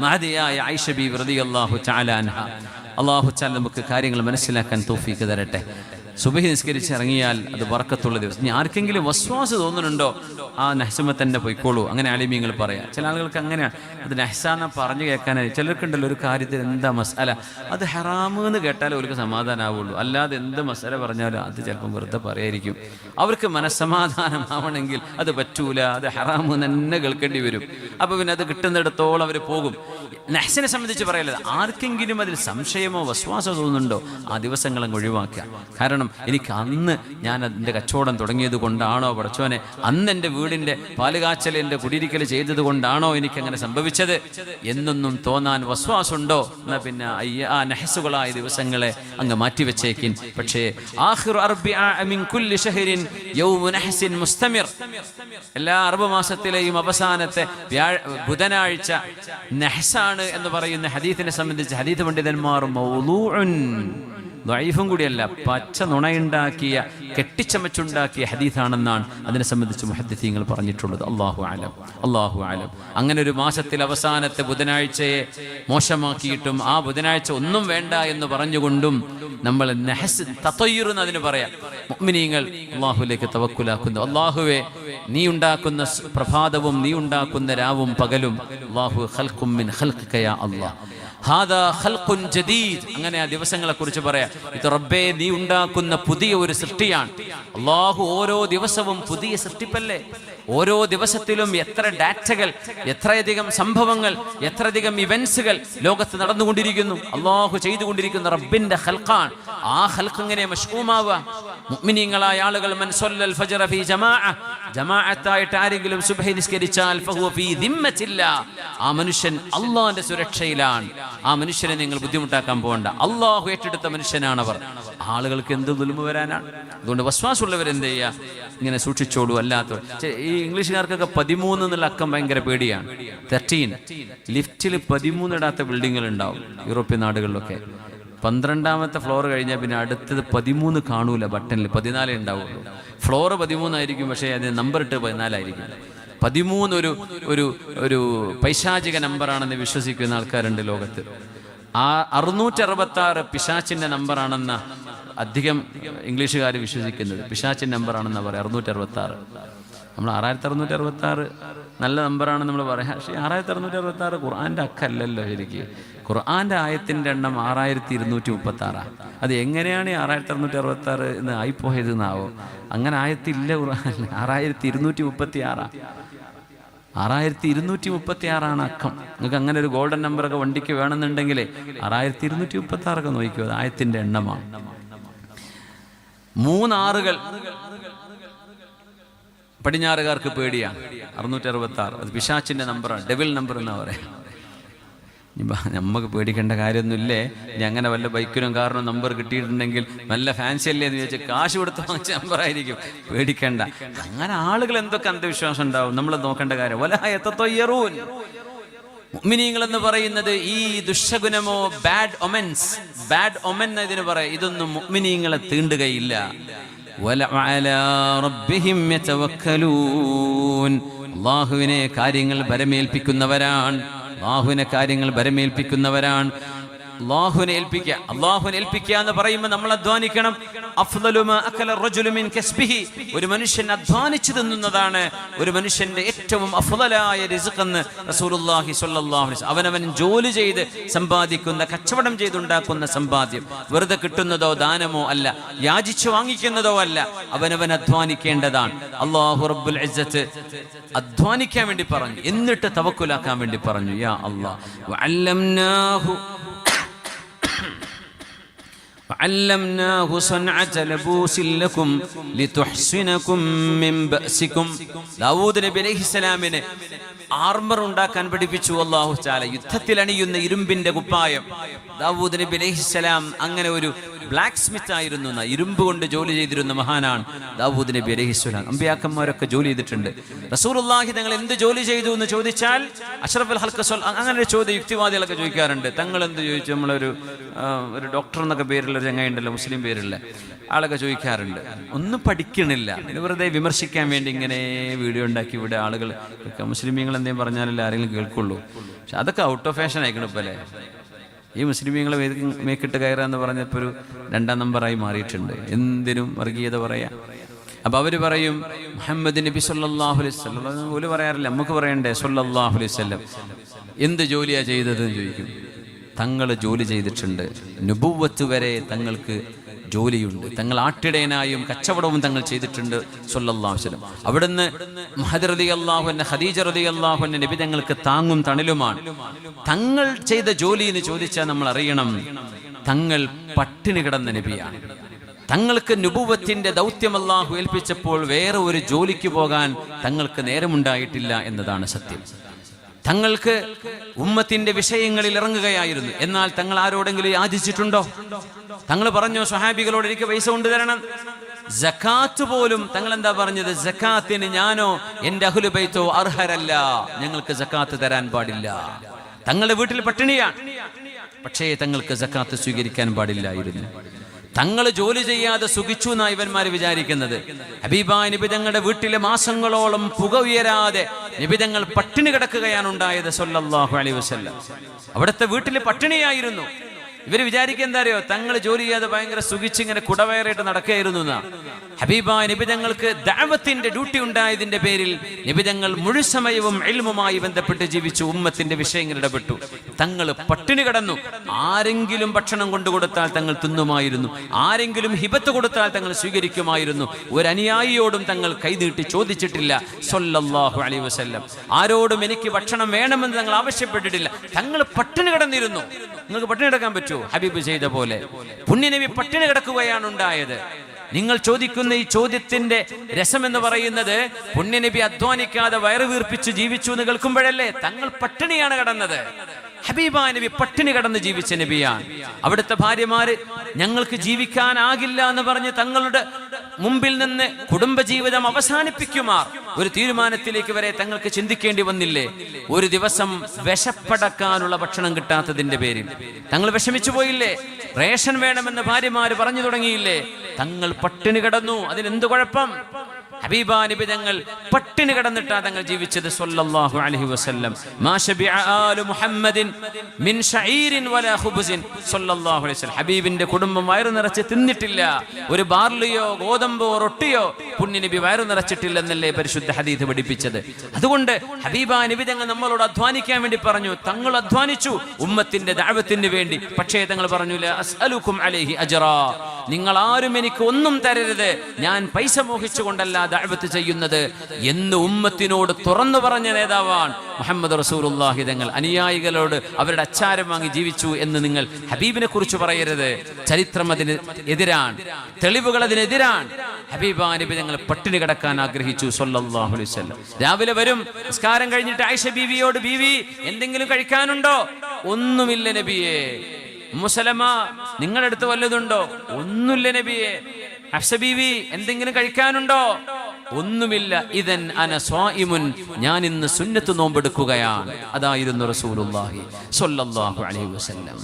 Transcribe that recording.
മഹദിയായ ആയിഷ ബീവി റളിയല്ലാഹു തആല അൻഹ. അല്ലാഹു തആല നമുക്ക് കാര്യങ്ങൾ മനസ്സിലാക്കാൻ തൗഫീഖ് തരട്ടെ. സുബഹി നിസ്കരിച്ച് ഇറങ്ങിയാൽ അത് ബർക്കത്തുള്ള ദിവസം. ഇനി ആർക്കെങ്കിലും വസ്വാസ് തോന്നുന്നുണ്ടോ, ആ നഹ്സുമ തന്നെ പൊയ്ക്കോളൂ, അങ്ങനെ ആലിമീങ്ങൾ പറയാം. ചില ആളുകൾക്ക് അങ്ങനെയാണ്, അത് നഹ്സാന്ന് പറഞ്ഞു കേൾക്കാനായി. ചിലർക്കുണ്ടല്ലോ ഒരു കാര്യത്തിൽ എന്താ മസാല, അത് ഹറാമ് എന്ന് കേട്ടാലേ അവർക്ക് സമാധാനമാവുള്ളൂ. അല്ലാതെ എന്ത് മസാല പറഞ്ഞാലും അത് ചിലപ്പം വെറുതെ പറയായിരിക്കും. അവർക്ക് മനസ്സമാധാനമാവണമെങ്കിൽ അത് പറ്റൂല, അത് ഹറാമ് തന്നെ കേൾക്കേണ്ടി വരും. അപ്പോൾ പിന്നെ അത് കിട്ടുന്നിടത്തോളം അവർ പോകും. നഹ്സിനെ സംബന്ധിച്ച് പറയല്ലത്, ആർക്കെങ്കിലും അതിൽ സംശയമോ വസ്വാസോ തോന്നുന്നുണ്ടോ ആ ദിവസങ്ങളങ്ങ് ഒഴിവാക്കുക. കാരണം എനിക്ക് അന്ന് ഞാൻ അതിൻ്റെ കച്ചവടം തുടങ്ങിയത് കൊണ്ടാണോ പടച്ചോനെ, അന്ന് എൻ്റെ വീടിൻ്റെ പാലുകാച്ചൽ എൻ്റെ കുടിയിരിക്കൽ ചെയ്തത് കൊണ്ടാണോ എനിക്കങ്ങനെ സംഭവിച്ചത് എന്നൊന്നും തോന്നാൻ വസ്വാസുണ്ടോ, എന്നാൽ പിന്നെ ആ നഹ്സുകളായ ദിവസങ്ങളെ അങ്ങ് മാറ്റിവെച്ചേക്കിൻ. പക്ഷേ ആഖിറു അർബിഅ മിൻ കുല്ലി ശഹ്റിൻ യൗമു നഹ്സിൻ മുസ്തമിർ, എല്ലാ അറബ് മാസത്തിലെയും അവസാനത്തെ ബുധനാഴ്ച നഹ്സാണ് എന്ന് പറയുന്ന ഹദീസിനെ സംബന്ധിച്ച് ഹദീസ് പണ്ഡിതന്മാർ മൗളൂഉൻ, ദഈഫും കൂടിയല്ല, പച്ച നുണയുണ്ടാക്കിയ കെട്ടിച്ചമച്ചുണ്ടാക്കിയ ഹദീസാണെന്നാണ് അതിനെ സംബന്ധിച്ച് മുഹദ്ദിസീങ്ങൾ പറഞ്ഞിട്ടുള്ളത്. അല്ലാഹു അലം, അല്ലാഹു അലം. അങ്ങനെ ഒരു മാസത്തിൽ അവസാനത്തെ ബുധനാഴ്ചയെ മോശമാക്കിയിട്ടും ആ ബുധനാഴ്ച ഒന്നും വേണ്ട എന്ന് പറഞ്ഞുകൊണ്ടും നമ്മൾ നഹ്സ് തതയ്യുർ എന്ന് അതിന് പറയാം. മുഅ്മിനീങ്ങൾ അല്ലാഹുവിലേക്ക് തവക്കുലാക്കുന്നു. അല്ലാഹുവേ, നീ ഉണ്ടാക്കുന്ന പ്രഭാതവും നീ ഉണ്ടാക്കുന്ന രാവും പകലും അല്ലാഹു ഖൽഖും മിൻ ഖൽഖിക യാ അല്ലാഹ്, ഹാദാ ഖൽഖുൻ ജദീദ്, അങ്ങനെ ആ ദിവസങ്ങളെ കുറിച്ച് പറയാം. ഇത് റബ്ബേ നീ ഉണ്ടാക്കുന്ന പുതിയ ഒരു സൃഷ്ടിയാണ്. അല്ലാഹു ഓരോ ദിവസവും പുതിയ സൃഷ്ടിപ്പല്ലേ. ഓരോ ദിവസത്തിലും എത്ര ഡാറ്റകൾ, എത്രയധികം സംഭവങ്ങൾ, എത്രയധികം ഇവന്റ്സുകൾ ലോകത്ത് നടന്നുകൊണ്ടിരിക്കുന്നു. അല്ലാഹു ചെയ്തുകൊണ്ടിരിക്കുന്ന റബ്ബിന്റെ ഖൽഖാൻ. ആ ഖൽഖ് എങ്ങനെ മശ്ഊമാവുക? മുഅ്മിനീങ്ങളായ ആളുകൾ മൻ സല്ലൽ ഫജ്റ ഫീ ജമാഅ, ജമാഅത്തായിട്ട് ആരെങ്കിലും സുബ്ഹി നിസ്കരിച്ചാൽ ഫഹുവ ഫീ ദിമ്മത്തില്ലാ, ആ മനുഷ്യൻ അല്ലാഹുവിന്റെ സുരക്ഷയിലാണ്. ആ മനുഷ്യനെ നിങ്ങൾ ബുദ്ധിമുട്ടാക്കാൻ പോകണ്ട, അല്ലാഹു ഏറ്റെടുത്ത മനുഷ്യനാണവർ. ആളുകൾക്ക് എന്ത് ദുൽമ വരാനാണ്? അതുകൊണ്ട് വസ്വാസുള്ളവർ എന്ത് ചെയ്യുക, ഇങ്ങനെ സൂക്ഷിച്ചോളൂ. അല്ലാത്തവർ, ഈ ഇംഗ്ലീഷുകാർക്കൊക്കെ 13 എന്നുള്ള അക്കം ഭയങ്കര പേടിയാണ്. 13 ലിഫ്റ്റിൽ 13 ഇടാത്ത ബിൽഡിങ്ങുകൾ ഉണ്ടാവും യൂറോപ്യൻ നാടുകളിലൊക്കെ. 12ാമത്തെ ഫ്ലോർ കഴിഞ്ഞാൽ പിന്നെ അടുത്തത് 13 കാണൂല, ബട്ടണിൽ 14 ഉണ്ടാവുള്ളൂ. ഫ്ലോർ 13 ആയിരിക്കും, പക്ഷേ അതിന് നമ്പർ ഇട്ട് 14 ആയിരിക്കും. 13 ഒരു പൈശാചിക നമ്പറാണെന്ന് വിശ്വസിക്കുന്ന ആൾക്കാരുണ്ട് ലോകത്ത്. ആ 666 പിശാച്ചിൻ്റെ നമ്പറാണെന്ന അധികം ഇംഗ്ലീഷുകാർ വിശ്വസിക്കുന്നത്. പിശാച്ചിൻ്റെ നമ്പറാണെന്നാണ് പറയുക 666. നമ്മൾ 6666 നല്ല നമ്പറാണെന്ന് നമ്മൾ പറയാം. പക്ഷേ 6666 ഖുർആൻ്റെ അക്കല്ലല്ലോ ശരിക്ക്. ഖുർആൻ്റെ ആയത്തിൻ്റെ എണ്ണം 6236. അത് എങ്ങനെയാണ് 6666 എന്ന് ആയിപ്പോയത് എന്നാവോ? അങ്ങനെ ആയത്തില്ല ഖുർആൻ. 6236, 6236 അക്കം. നിങ്ങൾക്ക് അങ്ങനെ ഒരു ഗോൾഡൻ നമ്പറൊക്കെ വണ്ടിക്ക് വേണമെന്നുണ്ടെങ്കിൽ 6236 നോക്കിക്കോ, അത് ആയത്തിൻ്റെ എണ്ണമാണ്. 3 ആറുകൾ പടിഞ്ഞാറുകാർക്ക് പേടിയാണ്. 666 അത് പിശാച്ചിൻ്റെ നമ്പറാണ്, ഡെവിൽ നമ്പർ എന്നാ പറയാം. നമുക്ക് പേടിക്കേണ്ട കാര്യമൊന്നുമില്ലേ? ഇനി അങ്ങനെ വല്ല ബൈക്കിനും കാറിനും നമ്പർ കിട്ടിയിട്ടുണ്ടെങ്കിൽ നല്ല ഫാൻസി അല്ലേ എന്ന് ചോദിച്ചാൽ കാശ് കൊടുത്ത് വാങ്ങിച്ച നമ്പറായിരിക്കും. പേടിക്കേണ്ട. അങ്ങനെ ആളുകൾ എന്തൊക്കെ അന്ധവിശ്വാസം ഉണ്ടാവും, നമ്മൾ നോക്കേണ്ട കാര്യം. വലഹയത്തയ്യറൂൻ, മുഅ്മിനീങ്ങൾ എന്ന് പറയുന്നത് ഈ ദുശകുനമോ ബാഡ് ഒമൻസ്, ബാഡ് ഒമൻ ഇതിന് പറയാം, ഇതൊന്നും മുഅ്മിനീങ്ങളെ തീണ്ടുകയില്ല. വലഅലാ റബ്ബിഹിം യതവക്കലൂൻ, അല്ലാഹുവിനെ കാര്യങ്ങൾ ഭരമേൽപ്പിക്കുന്നവരാണ്. അല്ലാഹുവിനെ കാര്യങ്ങൾ ഭരമേൽപ്പിക്കുന്നവരാണ്. അല്ലാഹുവിനെ ഏൽപ്പിക്കുക എന്ന് പറയുമ്പോൾ നമ്മൾ അധ്വാനിക്കണം. അഫ്ളലു മാ അകല റജുലു മിൻ കസ്ബിഹി, ഒരു മനുഷ്യൻ അധ്വാനിച്ചു തിന്നുന്നതാണ് ഒരു മനുഷ്യന്റെ ഏറ്റവും അഫ്ളലായ റിസ്ഖ് എന്ന് റസൂലുള്ളാഹി സ്വല്ലല്ലാഹു അലൈഹി വസല്ലം. അവനവൻ ജോലി ചെയ്ത് സമ്പാദിക്കുന്ന, കച്ചവടം ചെയ്തുണ്ടാക്കുന്ന സമ്പാദ്യം വെറുതെ കിട്ടുന്നതോ ദാനമോ അല്ല, യാചിച്ചു വാങ്ങിക്കുന്നതോ അല്ല, അവനവൻ അധ്വാനിക്കേണ്ടതാണ്. അല്ലാഹു റബ്ബുൽ ഇസ്സത്ത് അധ്വാനിക്കാൻ വേണ്ടി പറഞ്ഞു, എന്നിട്ട് തവക്കുലാക്കാൻ വേണ്ടി പറഞ്ഞു. യാ അല്ലാഹ് വഅല്ലംനാഹു وعلمناه صنعة لبوس لكم لتحصنكم من بأسكم. ദാവൂദ് നബി അലൈഹിസ്സലാമിനെ ആർമർ ഉണ്ടാക്കാൻ പഠിപ്പിച്ചു അല്ലാഹു തആല. യുദ്ധത്തിൽ അണിയുന്ന ഇരുമ്പിന്റെ കുപ്പായം. ദാവൂദ് നബി അലൈഹിസ്സലാം അങ്ങനെ ഒരു ബ്ലാക്ക് സ്മിത്ത് ആയിരുന്നു, ഇരുമ്പ് കൊണ്ട് ജോലി ചെയ്തിരുന്ന മഹാനാണ് ദാവൂദ് നബി അലൈഹിസ്സലാം. അമ്പിയാക്കന്മാരൊക്കെ ജോലി ചെയ്തിട്ടുണ്ട്. റസൂലുള്ളാഹി തങ്ങൾ എന്ത് ജോലി ചെയ്തു എന്ന് ചോദിച്ചാൽ അഷ്റഫുൽ ഖൽഖ് അങ്ങനെ ഒരു ചോദ്യം യുക്തിവാദികളൊക്കെ ചോദിക്കാറുണ്ട്. തങ്ങൾ എന്ത് ചോദിച്ചു? നമ്മളൊരു ഡോക്ടർ എന്നൊക്കെ പേരുള്ള ചങ്ങായി ഉണ്ടല്ലോ, മുസ്ലിം പേരുള്ള ആളൊക്കെ ചോദിക്കാറുണ്ട്, ഒന്നും പഠിക്കണില്ല, ഇത് വെറുതെ വിമർശിക്കാൻ വേണ്ടി ഇങ്ങനെ വീഡിയോ ഉണ്ടാക്കി ഇവിടെ ആളുകൾ മുസ്ലിമീങ്ങൾ എന്തെങ്കിലും പറഞ്ഞാലല്ലേ ആരെങ്കിലും കേൾക്കുള്ളൂ. പക്ഷെ അതൊക്കെ ഔട്ട് ഓഫ് ഫാഷൻ ആയിക്കണം ഇപ്പോൾ അല്ലേ. ഈ മുസ്ലിമീങ്ങളെ മേക്കിട്ട് കയറാന്ന് പറഞ്ഞപ്പോൾ ഒരു 2ാം നമ്പറായി മാറിയിട്ടുണ്ട്. എന്തിനും വർഗീയത പറയാം. അപ്പം അവർ പറയും മുഹമ്മദ് നബി സല്ലല്ലാഹു അലൈഹി വസല്ലം പോലും പറയാറില്ല, നമുക്ക് പറയണ്ടേ സല്ലല്ലാഹു അലൈഹി വസല്ലം എന്ത് ജോലിയാണ് ചെയ്തതെന്ന് ചോദിക്കും. തങ്ങൾ ജോലി ചെയ്തിട്ടുണ്ട്, നുബുവത്ത് വരെ തങ്ങൾക്ക് ജോലിയുണ്ട്, തങ്ങൾ ആട്ടിടയനായും കച്ചവടവും തങ്ങൾ ചെയ്തിട്ടുണ്ട് സല്ലല്ലാഹു അലൈഹി വസല്ലം. അവിടുന്ന് മുഹദ് റളിയല്ലാഹു അൻഹു, ഖദീജ റളിയല്ലാഹു അൻഹ നബി തങ്ങൾക്ക് താങ്ങും തണലുമാണ്. തങ്ങൾ ചെയ്ത ജോലി എന്ന് ചോദിച്ചാൽ നമ്മൾ അറിയണം, തങ്ങൾ പട്ടിണി കിടന്ന നബിയാണ്. തങ്ങൾക്ക് നുബുവത്തിന്റെ ദൗത്യം അല്ലാഹു ഏൽപ്പിച്ചപ്പോൾ വേറെ ഒരു ജോലിക്ക് പോകാൻ തങ്ങൾക്ക് നേരമുണ്ടായിട്ടില്ല എന്നതാണ് സത്യം. തങ്ങൾക്ക് ഉമ്മത്തിന്റെ വിഷയങ്ങളിൽ ഇറങ്ങുകയായിരുന്നു. എന്നാൽ തങ്ങൾ ആരോടെങ്കിലും യാചിച്ചിട്ടുണ്ടോ? തങ്ങൾ പറഞ്ഞോ സ്വഹാബികളോട് എനിക്ക് പൈസ കൊണ്ടുതരണം? സക്കാത്ത് പോലും തങ്ങൾ എന്താ പറഞ്ഞത്? സക്കാത്തിന് ഞാനോ എന്റെ അഹ്ലു ബൈത്തോ അർഹരല്ല, ഞങ്ങൾക്ക് സക്കാത്ത് തരാൻ പാടില്ല. തങ്ങളുടെ വീട്ടിൽ പട്ടിണിയാണ്, പക്ഷേ തങ്ങൾക്ക് സക്കാത്ത് സ്വീകരിക്കാൻ പാടില്ലായിരുന്നു. തങ്ങൾ ജോലി ചെയ്യാതെ സുഖിച്ചു എന്നാ ഇവന്മാർ വിചാരിക്കുന്നത്. ഹബീബായ നബി തങ്ങളുടെ വീട്ടിലെ മാസങ്ങളോളം പുക ഉയരാതെ നബി തങ്ങൾ പട്ടിണി കിടക്കുകയാണ് ഉണ്ടായത് സല്ലല്ലാഹു അലൈഹി വസല്ലം. അവിടുത്തെ വീട്ടിൽ പട്ടിണിയായിരുന്നു. ഇവർ വിചാരിക്കുക എന്താ അറിയോ? തങ്ങൾ ജോലി ചെയ്യാതെ ഭയങ്കര സുഖിച്ച് ഇങ്ങനെ കുടവയറായിട്ട് നടക്കുകയായിരുന്നു എന്നാ. ഹബീബായ നബി തങ്ങൾക്ക് ദഅവത്തിന്റെ ഡ്യൂട്ടി ഉണ്ടായതിന്റെ പേരിൽ നബി തങ്ങൾ മുഴുസമയവും ഇൽമുമായി ബന്ധപ്പെട്ട് ജീവിച്ചു, ഉമ്മത്തിന്റെ വിഷയങ്ങൾ ഇടപെട്ടു. തങ്ങൾ പട്ടിണി കിടന്നു. ആരെങ്കിലും ഭക്ഷണം കൊണ്ടുകൊടുത്താൽ തങ്ങൾ തിന്നുമായിരുന്നു, ആരെങ്കിലും ഹിബത്ത് കൊടുത്താൽ തങ്ങൾ സ്വീകരിക്കുമായിരുന്നു. ഒരു അനുയായിയോടും തങ്ങൾ കൈനീട്ടി ചോദിച്ചിട്ടില്ല സല്ലല്ലാഹു അലൈഹി വസല്ലം. ആരോടും എനിക്ക് ഭക്ഷണം വേണമെന്ന് തങ്ങൾ ആവശ്യപ്പെട്ടിട്ടില്ല. തങ്ങൾ പട്ടിണി കിടന്നിരുന്നു. നിങ്ങൾക്ക് പട്ടിണി കിടക്കാൻ പറ്റുമോ? ഹബീബ് ചെയ്ത പോലെ പുണ്യനബി പട്ടിണി കിടക്കുകയാണ് ഉണ്ടായത്. നിങ്ങൾ ചോദിക്കുന്ന ഈ ചോദ്യത്തിന്റെ രസമെന്ന് പറയുന്നത് പുണ്യനബി അധ്വാനിക്കാതെ വയറ് വീർപ്പിച്ച് ജീവിച്ചു എന്ന് കേൾക്കുമ്പോഴല്ലേ. തങ്ങൾ പട്ടിണിയാണ് കിടന്നത്. ഹബീബായ നബി പട്ടിണി കടന്ന് ജീവിച്ച നബിയാണ്. അവിടുത്തെ ഭാര്യമാര് ഞങ്ങൾക്ക് ജീവിക്കാനാകില്ല എന്ന് പറഞ്ഞ് തങ്ങളുടെ മുമ്പിൽ നിന്ന് കുടുംബജീവിതം അവസാനിപ്പിക്കുമാർ ഒരു തീരുമാനത്തിലേക്ക് വരെ തങ്ങൾക്ക് ചിന്തിക്കേണ്ടി വന്നില്ലേ? ഒരു ദിവസം വിശപ്പടക്കാനുള്ള ഭക്ഷണം കിട്ടാത്തതിന്റെ പേരിൽ തങ്ങൾ വിഷമിച്ചു പോയില്ലേ? റേഷൻ വേണമെന്ന് ഭാര്യമാര് പറഞ്ഞു തുടങ്ങിയില്ലേ? തങ്ങൾ പട്ടിണി കിടന്നു. അതിനെന്ത് കുഴപ്പം? ഹബീബാ നബി തങ്ങൾ പട്ടിണി കിടന്നിട്ടാ തങ്ങൾ ജീവിച്ചത് സല്ലല്ലാഹു അലൈഹി വസല്ലം. മാ ശബിഅ ആലു മുഹമ്മദിൻ മിൻ ശഈരിൻ വലാ ഖുബ്സിൻ സല്ലല്ലാഹു അലൈഹി വസല്ലം. ഹബീബിന്റെ കുടുംബം വയറു നിറച്ച് തിന്നിട്ടില്ല. ഒരു ബാർലിയോ ഗോതമ്പോ റൊട്ടിയോ പുണ്യനബി വയറു നിറച്ചിട്ടില്ലെന്നല്ലേ പരിശുദ്ധ ഹദീസ് പഠിപ്പിച്ചത്. അതുകൊണ്ട് ഹബീബാ നബി തങ്ങൾ നമ്മളോട് അധ്വാനിക്കാൻ വേണ്ടി പറഞ്ഞു. തങ്ങൾ അധ്വാനിച്ചു ഉമ്മത്തിന്റെ ദഅവത്തിന് വേണ്ടി. പക്ഷേ തങ്ങൾ പറഞ്ഞു ലാ അസ്അലുക്കും അലൈഹി അജ്റാ, നിങ്ങൾ ആരും എനിക്ക് ഒന്നും തരരുത്, ഞാൻ പൈസ മോഹിച്ചുകൊണ്ടല്ല ദഅവത്ത് ചെയ്യുന്നത് എന്ന് ഉമ്മത്തിനോട് തുറന്നു പറഞ്ഞ നേതാവാണ് മുഹമ്മദ് റസൂലുള്ളാഹി തങ്ങൾ. അനുയായികളോട് അവരുടെ അച്ചാരം വാങ്ങി ജീവിച്ചു എന്ന് നിങ്ങൾ ഹബീബിനെ കുറിച്ച് പറയരുത്. ചരിത്രം അതിന് എതിരാണ്, തെളിവുകൾ അതിനെതിരാണ്. ഹബീബാ നബി തങ്ങൾ പട്ടിണി കിടക്കാൻ ആഗ്രഹിച്ചു സല്ലല്ലാഹു അലൈഹി വസല്ലം. രാവിലെ വരും, നിസ്കാരം കഴിഞ്ഞിട്ട് ആയിഷ ബീവിയോട്, ബീവി എന്തെങ്കിലും കഴിക്കാനുണ്ടോ? ഒന്നുമില്ല നബിയേ. മുസലമ നിങ്ങളുടെ അടുത്ത് വല്ലതുണ്ടോ? ഒന്നുമില്ല നബിയെ. ഹഫ്സ ബീവി എന്തെങ്കിലും കഴിക്കാനുണ്ടോ? ഒന്നുമില്ല. ഇദൻ അന സ്വായിമുൻ, ഞാൻ ഇന്ന് സുന്നത്ത് നോമ്പെടുക്കുകയാണ്. അതായിരുന്നു റസൂലുള്ളാഹി സ്വല്ലല്ലാഹു അലൈഹി വസല്ലം.